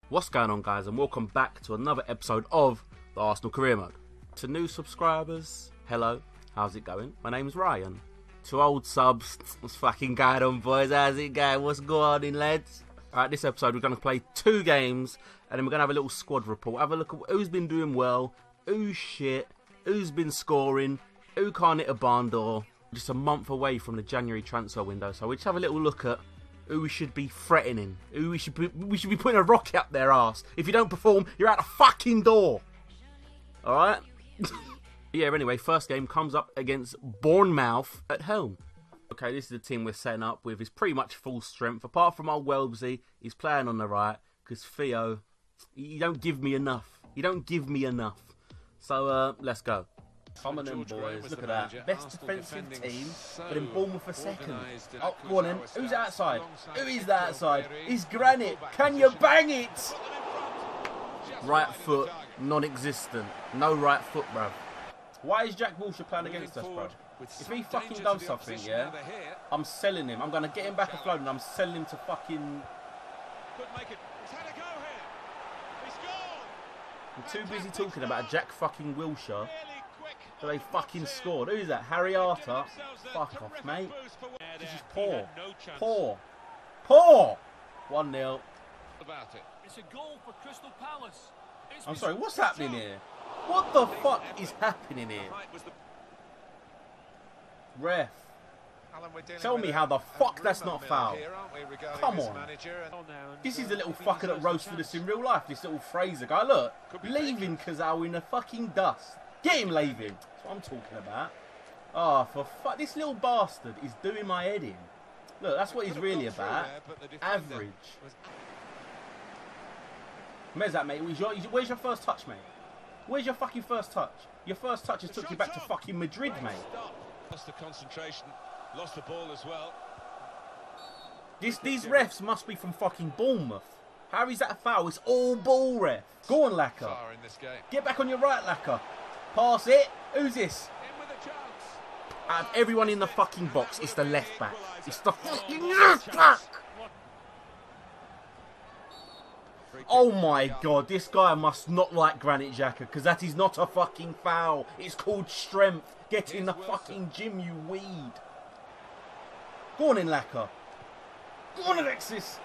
What's going on, guys, and welcome back to another episode of the Arsenal Career Mode. To new subscribers, hello, how's it going? My name's Ryan. To old subs, what's fucking going on, boys? How's it going? What's going on, lads? Alright, this episode we're going to play 2 games, and then we're going to have a little squad report. Have a look at who's been doing well, who's shit, who's been scoring, who can't hit a barn door. Just a month away from the January transfer window, so we just have a little look at who we should be threatening, who we should be putting a rocket up their arse. If you don't perform, you're out the fucking door. Alright? Yeah, anyway, first game comes up against Bournemouth at home. Okay, this is the team we're setting up with. It's pretty much full strength. Apart from old Welbsy, he's playing on the right. Because Theo, you don't give me enough. You don't give me enough. So, let's go. Come on in, boys. Look at that. Best defensive team, but in Bournemouth for second. Oh, go on in. Who's outside? Who is that outside? It's Granite. Can you bang it? Right foot, non-existent. No right foot, bruv. Why is Jack Wilshere playing against us, bruv? If he fucking does something, yeah, I'm selling him. I'm going to get him back afloat and I'm selling him to fucking... I'm too busy talking about Jack fucking Wilshere. So they fucking scored. Who's that? Harry Arter? Fuck off, mate. This is poor. Poor. Poor! 1-0. It's a goal for Crystal Palace. I'm sorry, what's happening here? What the fuck is happening here? Ref. Tell me how the fuck that's not foul. Come on. This is the little fucker that roasted us in real life. This little Fraser guy. Look. Leaving Kazal in the fucking dust. Get him, Leaving. That's what I'm talking about. Oh, for fuck. This little bastard is doing my head in. Look, that's what he's really about. Average. Where's that, mate? Where's your first touch, mate? Where's your fucking first touch? Your first touch has took you back to fucking Madrid, mate. Lost the concentration. Lost the ball as well. These refs must be from fucking Bournemouth. How is that a foul? It's all ball ref. Go on, Lacquer. Get back on your right, Lacquer. Pass it. Who's this? Out of everyone in the fucking box, it's the left back. It's the fucking left back. Oh my god, this guy must not like Granit Xhaka, because that is not a fucking foul. It's called strength. Get in the fucking gym, you weed. Go on in, Lacquer. Go on, Alexis.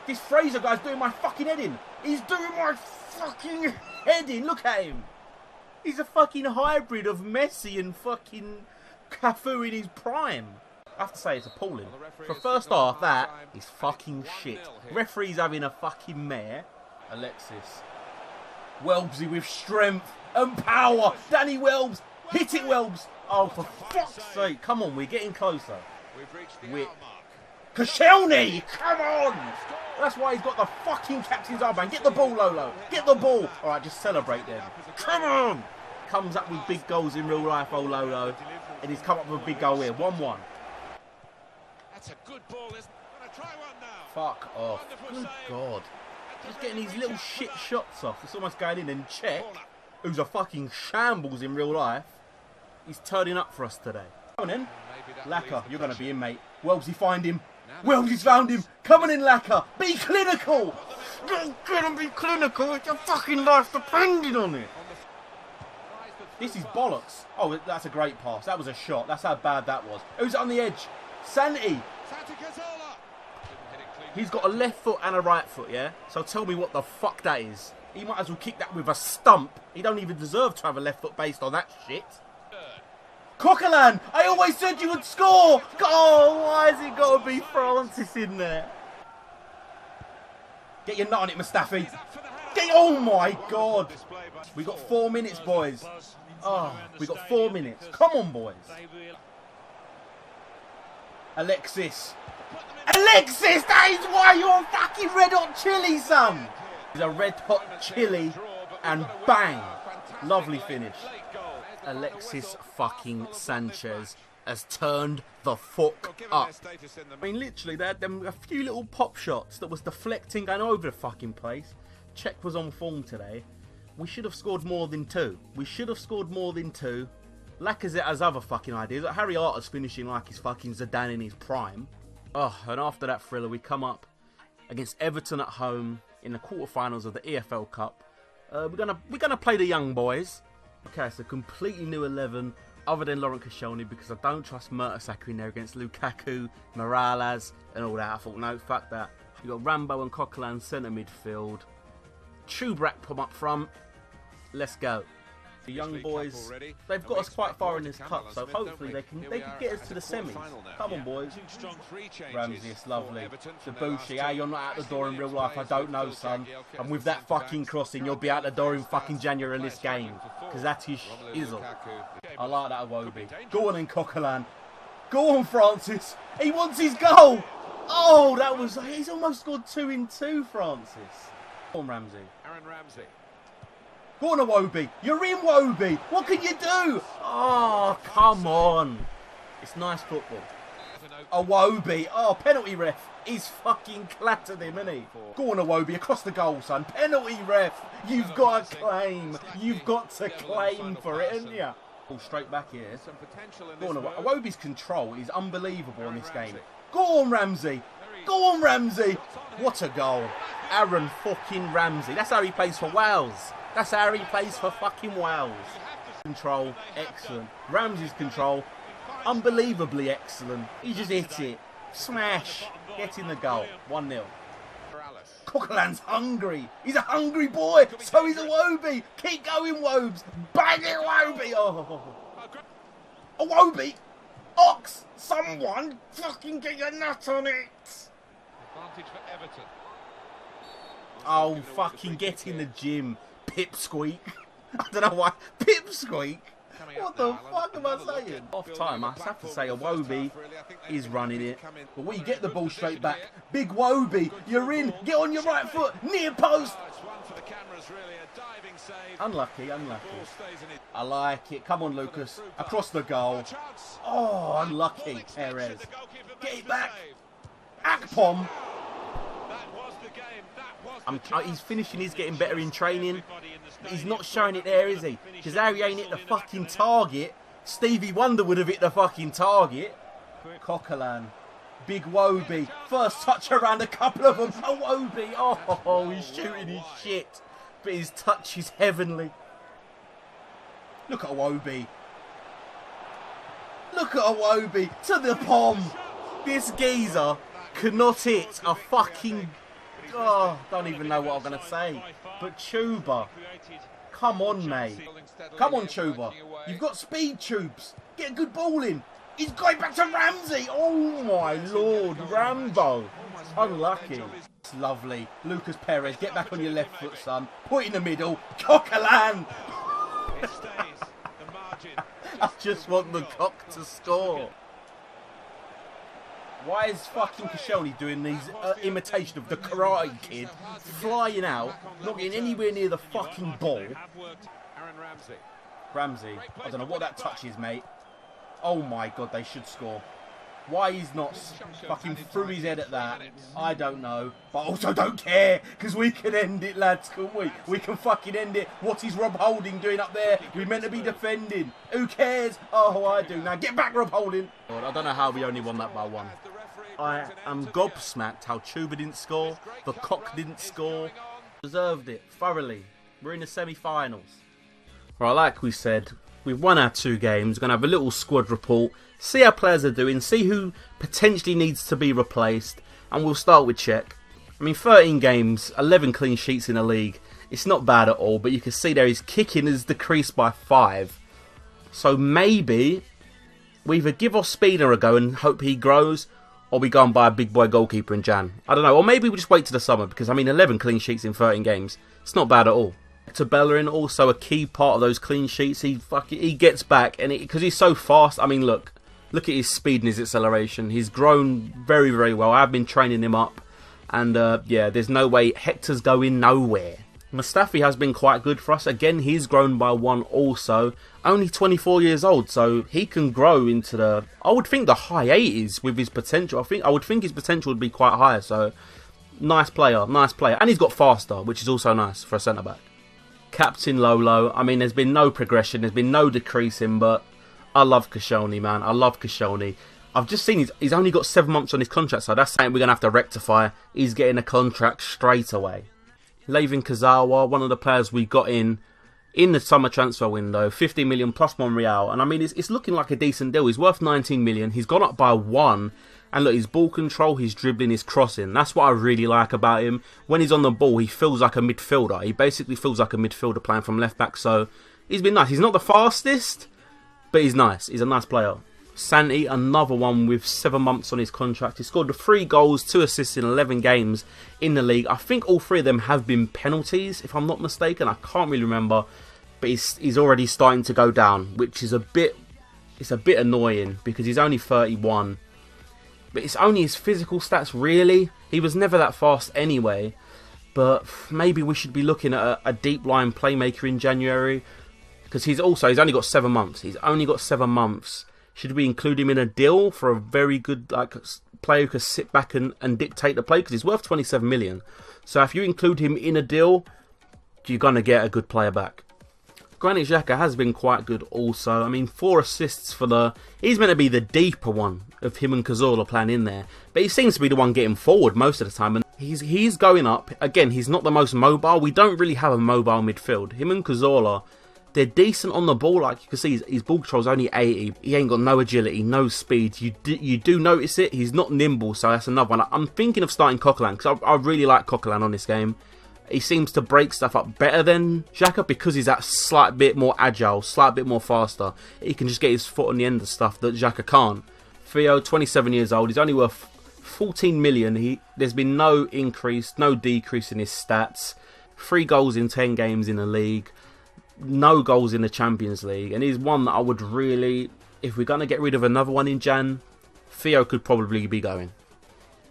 This Fraser guy's doing my fucking head in. He's doing my fucking head in. Look at him. He's a fucking hybrid of Messi and fucking Cafu in his prime. I have to say, it's appalling. For first half, that is fucking shit. Referee's having a fucking mare. Alexis. Welbsy with strength and power. Danny Welbs. Hit it, Welbs. Oh, for fuck's sake. Come on, we're getting closer. Whip. Koscielny! Come on! That's why he's got the fucking captain's armband. Get the ball, Lolo. Get the ball. Alright, just celebrate then. Come on! Comes up with big goals in real life, oh Lolo. And he's come up with a big goal here. 1-1. That's a good ball, isn't it? Gonna try one now. Fuck off. Good God. Just getting these little shit shots off. It's almost going in and check. Who's a fucking shambles in real life. He's turning up for us today. Come on in. Lacquer, you're going to be in, mate. Welbsy, find him. Welbsy's found him. Come on in, Lacquer. Be clinical. You're going to be clinical. It's your fucking life depending on it. This is bollocks. Oh, that's a great pass. That was a shot. That's how bad that was. Who's on the edge? Santi. He's got a left foot and a right foot, yeah? So tell me what the fuck that is. He might as well kick that with a stump. He don't even deserve to have a left foot based on that shit. Coquelin! I always said you would score! Oh, why has it got to be Francis in there? Get your nut on it, Mustafi. Oh my god! We got 4 minutes, boys. Oh, we got 4 minutes. Come on, boys. Alexis. Alexis! That is why you're fucking red hot chili, son! He's a red hot chili and bang! Lovely finish. Alexis fucking Sanchez has turned the fuck up. I mean, literally, they had them a few little pop shots that was deflecting going over the fucking place. Czech was on form today. We should have scored more than 2. We should have scored more than 2. Lacazette has other fucking ideas. Harry Arter's finishing like he's fucking Zidane in his prime. Oh, and after that thriller, we come up against Everton at home. in the quarterfinals of the EFL Cup. We're gonna play the young boys. Okay, it's a completely new 11 other than Laurent Koscielny because I don't trust Mertesacker in there against Lukaku, Morales and all that. I thought, no, fuck that. You got Rambo and Coquelin centre midfield. Chubrak come up front. Let's go. The young boys, they've got us quite far in this cup, so hopefully they can get us to the semis. Come on, boys. Ramsey, it's lovely. Debussy, how you're not out the door in real life, I don't know, son. And with that fucking crossing, you'll be out the door in fucking January in this game. Because that's his shizzle. I like that Iwobi. Go on in, Coquelin. Go on, Francis. He wants his goal. Oh, that was... He's almost scored 2 in 2, Francis. Go on, Ramsey. Aaron Ramsey. Go on, Iwobi. You're in, Iwobi. What can you do? Oh, come on. It's nice football. Iwobi. Oh, penalty ref. He's fucking clattered him, isn't he? Go on, Iwobi. Across the goal, son. Penalty ref. You've got to claim. You've got to claim for it, haven't you? Oh, straight back here. Go on, Iwobi's control is unbelievable in this game. Go on, Ramsey. Go on, Ramsey. What a goal. Aaron fucking Ramsey. That's how he plays for Wales. That's how he plays for fucking Wales. Control, excellent. Ramsey's control, unbelievably excellent. He just hit it. Smash. Get in the goal. 1-0. Coquelin's hungry. He's a hungry boy. So he's Iwobi. Keep going, Wobes. Bang it, Iwobi. Oh. Iwobi. Ox. Someone fucking get your nut on it. Advantage for Everton. Oh, fucking get in the gym. Pipsqueak. I don't know why. Pipsqueak? What the fuck am I saying? Off time, I have to say Iwobi is running it. But we get the ball straight back. Big Iwobi, you're in. Get on your right foot. Near post. Unlucky, unlucky. I like it. Come on, Lucas. Across the goal. Oh, unlucky. Pires. Get it back. Akpom. He's finishing, he's getting better in training. But he's not showing it there, is he? Because how he ain't hit the fucking target. Stevie Wonder would have hit the fucking target. Coquelin. Big Iwobi. First touch around a couple of them. Iwobi. Oh, he's shooting his shit. But his touch is heavenly. Look at Iwobi. Look at Iwobi. To the pom. This geezer could not hit a fucking... Oh, don't even know what I'm going to say. But Chuba, come on, mate. Come on, Chuba. You've got speed, Tubes. Get a good ball in. He's going back to Ramsey. Oh, my Lord. Rambo. Unlucky. It's lovely. Lucas Pires, get back on your left foot, son. Put in the middle. Coquelin. I just want the cock to score. Why is fucking Koscielny doing these imitation of the Karate Kid, flying out, not getting anywhere near the fucking ball? Ramsey, I don't know what that touch is, mate. Oh my God, they should score. Why he's not fucking threw his head at that, I don't know. But I also don't care, because we can end it, lads, can't we? We can fucking end it. What is Rob Holding doing up there? We're meant to be defending. Who cares? Oh, I do. Now get back, Rob Holding. I don't know how we only won that by 1. I am gobsmacked how Chuba didn't score, the cock didn't score. Deserved it, thoroughly. We're in the semi-finals. Right, like we said, we've won our 2 games. We're going to have a little squad report, see how players are doing, see who potentially needs to be replaced. And we'll start with Czech. I mean, 13 games, 11 clean sheets in the league. It's not bad at all, but you can see there his kicking has decreased by 5. So maybe we either give Ospina a go and hope he grows, or we go and buy a big boy goalkeeper in Jan. I don't know. Or maybe we just wait to the summer. Because, I mean, 11 clean sheets in 13 games. It's not bad at all. To Bellerin, also a key part of those clean sheets. He gets back. And because he's so fast. I mean, look at his speed and his acceleration. He's grown very, very well. I've been training him up. And, yeah, there's no way. Hector's going nowhere. Mustafi has been quite good for us. Again, he's grown by 1 also. Only 24 years old, so he can grow into the... I would think the high 80s with his potential. I would think his potential would be quite high, so... Nice player, nice player. And he's got faster, which is also nice for a centre-back. Captain Lolo. I mean, there's been no progression. There's been no decreasing, but... I love Koscielny, man. I love Koscielny. I've just seen he's only got 7 months on his contract, so that's something we're going to have to rectify. He's getting a contract straight away. Layvin Kazawa, one of the players we got in the summer transfer window, 50 million plus Monreal. And I mean, it's looking like a decent deal. He's worth 19 million. He's gone up by 1. And look, his ball control, his dribbling, his crossing. That's what I really like about him. When he's on the ball, he feels like a midfielder. He basically feels like a midfielder playing from left back. So he's been nice. He's not the fastest, but he's nice. He's a nice player. Santi, another one with 7 months on his contract. He scored 3 goals, 2 assists in 11 games in the league. I think all 3 of them have been penalties, if I'm not mistaken. I can't really remember. But he's already starting to go down, which is a bit annoying because he's only 31. But it's only his physical stats, really. He was never that fast anyway. But maybe we should be looking at a deep line playmaker in January. Because he's only got 7 months. He's only got 7 months. Should we include him in a deal for a very good player who can sit back and dictate the play? Because he's worth 27 million. So if you include him in a deal, you're going to get a good player back. Granit Xhaka has been quite good also. I mean, 4 assists for he's meant to be the deeper one of him and Cazorla playing in there. But he seems to be the one getting forward most of the time. And he's going up. Again, he's not the most mobile. We don't really have a mobile midfield. Him and Cazorla, they're decent on the ball. Like you can see, his ball control's only 80. He ain't got no agility, no speed. You do notice it. He's not nimble, so that's another one. I'm thinking of starting Coquelin because I really like Coquelin on this game. He seems to break stuff up better than Xhaka because he's that slight bit more agile, slight bit more faster. He can just get his foot on the end of stuff that Xhaka can't. Theo, 27 years old. He's only worth 14 million. There's been no increase, no decrease in his stats. 3 goals in 10 games in the league. No goals in the Champions League. And he's one that I would really, if we're going to get rid of another one in Jan, Theo could probably be going.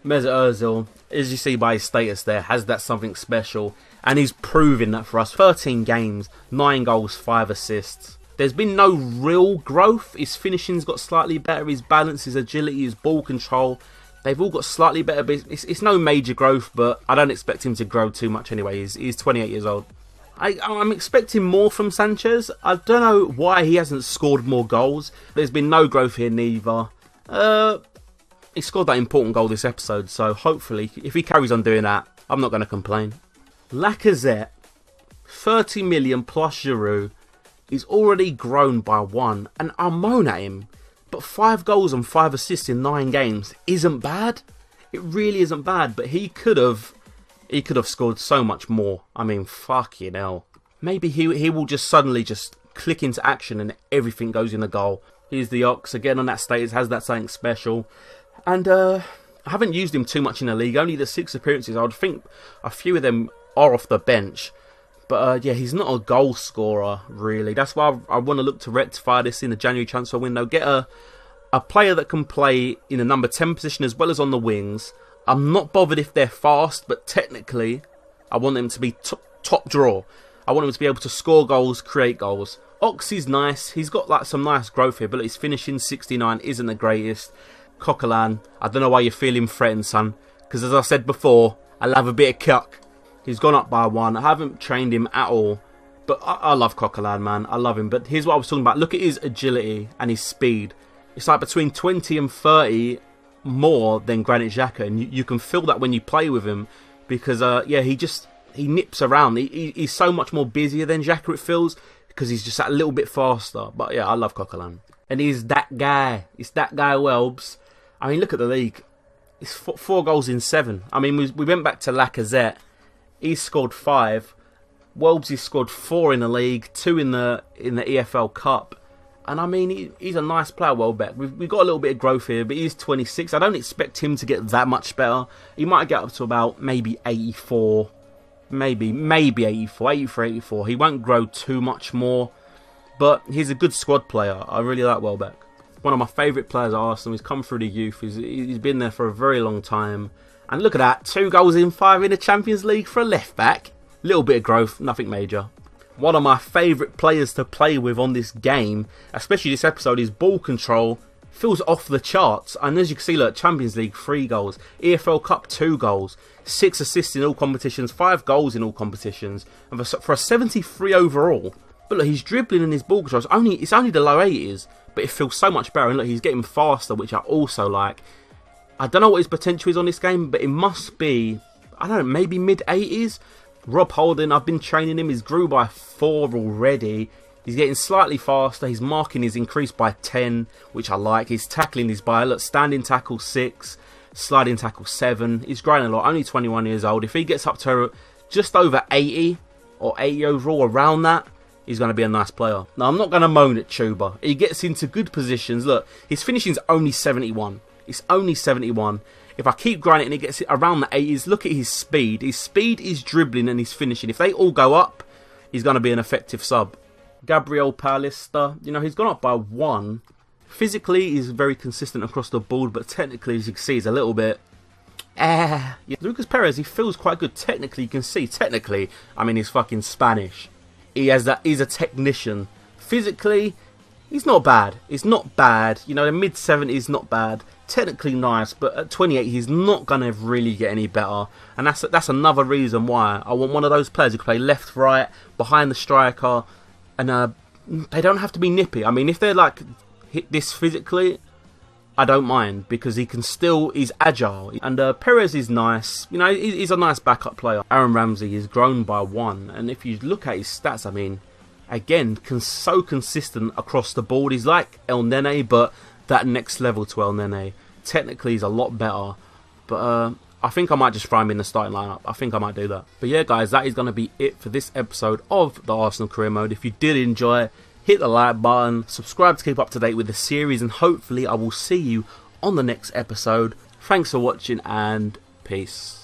Mesut Ozil, as you see by his status there, has that something special. And he's proving that for us. 13 games, 9 goals, 5 assists. There's been no real growth. His finishing's got slightly better. His balance, his agility, his ball control. They've all got slightly better. It's no major growth, but I don't expect him to grow too much anyway. He's 28 years old. I'm expecting more from Sanchez. I don't know why he hasn't scored more goals. There's been no growth here neither. He scored that important goal this episode, so hopefully, if he carries on doing that, I'm not going to complain. Lacazette, 30 million plus Giroud, he's already grown by 1, and I moan at him, but 5 goals and 5 assists in 9 games isn't bad. It really isn't bad, but he could have scored so much more. I mean, fucking hell. Maybe he will just suddenly just click into action and everything goes in the goal. Here's the Ox, again on that status, has that something special. And I haven't used him too much in the league, only the 6 appearances. I would think a few of them are off the bench. But yeah, he's not a goal scorer, really. That's why I want to look to rectify this in the January transfer window. Get a player that can play in the number 10 position as well as on the wings. I'm not bothered if they're fast, but technically, I want them to be top draw. I want him to be able to score goals, create goals. Ox is nice. He's got like some nice growth here, but his finishing 69 isn't the greatest. Coquelin, I don't know why you're feeling threatened, son. Because as I said before, I'll have a bit of cuck. He's gone up by 1. I haven't trained him at all. But I love Coquelin, man. I love him. But here's what I was talking about. Look at his agility and his speed. It's like between 20 and 30 more than Granit Xhaka. And you can feel that when you play with him. Because, yeah, he nips around. He's so much more busier than Xhaka, it feels. Because he's just that little bit faster. But, yeah, I love Coquelin. And he's that guy. It's that guy, Welbs. I mean, look at the league. It's 4 goals in 7. I mean, we went back to Lacazette. He's scored 5. Welbs has scored 4 in the league, 2 in the EFL Cup. And I mean, he's a nice player, Welbeck. We've got a little bit of growth here, but he's 26. I don't expect him to get that much better. He might get up to about maybe 84. Maybe 84, 83, 84. He won't grow too much more. But he's a good squad player. I really like Welbeck. One of my favourite players at Arsenal. He's come through the youth. He's been there for a very long time. And look at that. 2 goals in 5 in the Champions League for a left back. Little bit of growth. Nothing major. One of my favourite players to play with on this game, especially this episode, is ball control. Feels off the charts. And as you can see, look, Champions League, 3 goals. EFL Cup, 2 goals. 6 assists in all competitions. 5 goals in all competitions. And for a 73 overall. But look, he's dribbling in his ball control. It's only the low 80s. But it feels so much better. And look, he's getting faster, which I also like. I don't know what his potential is on this game, but it must be, I don't know, maybe mid-80s. Rob Holding, I've been training him. He's grew by 4 already. He's getting slightly faster. His marking is increased by 10, which I like. His tackling is by, look, standing tackle 6, sliding tackle 7. He's growing a lot. Only 21 years old. If he gets up to just over 80 or 80 overall, around that, he's going to be a nice player. Now, I'm not going to moan at Chuba. He gets into good positions. Look, his finishing's only 71. It's only 71. If I keep grinding and he gets it around the 80s, look at his speed. His speed, his dribbling and his finishing. If they all go up, he's going to be an effective sub. Gabriel Paulista, you know, he's gone up by 1. Physically, he's very consistent across the board, but technically, as you can see, he's a little bit... Lucas Pires, he feels quite good. Technically, you can see. Technically, I mean, he's fucking Spanish. He's a technician. Physically, he's not bad. It's not bad. You know, the mid-70s, not bad. Technically nice, but at 28, he's not going to really get any better. And that's another reason why I want one of those players who can play left, right, behind the striker. And they don't have to be nippy. I mean, if they're like hit this physically, I don't mind, because he's agile. And Perez is nice. You know, he's a nice backup player. Aaron Ramsey is grown by 1. And if you look at his stats, I mean, again, so consistent across the board. He's like El Nene, but that next level to El Nene. Technically, he's a lot better. But I think I might just throw him in the starting lineup. I think I might do that. But yeah, guys, that is going to be it for this episode of the Arsenal Career Mode. If you did enjoy, hit the like button, subscribe to keep up to date with the series, and hopefully I will see you on the next episode. Thanks for watching, and peace.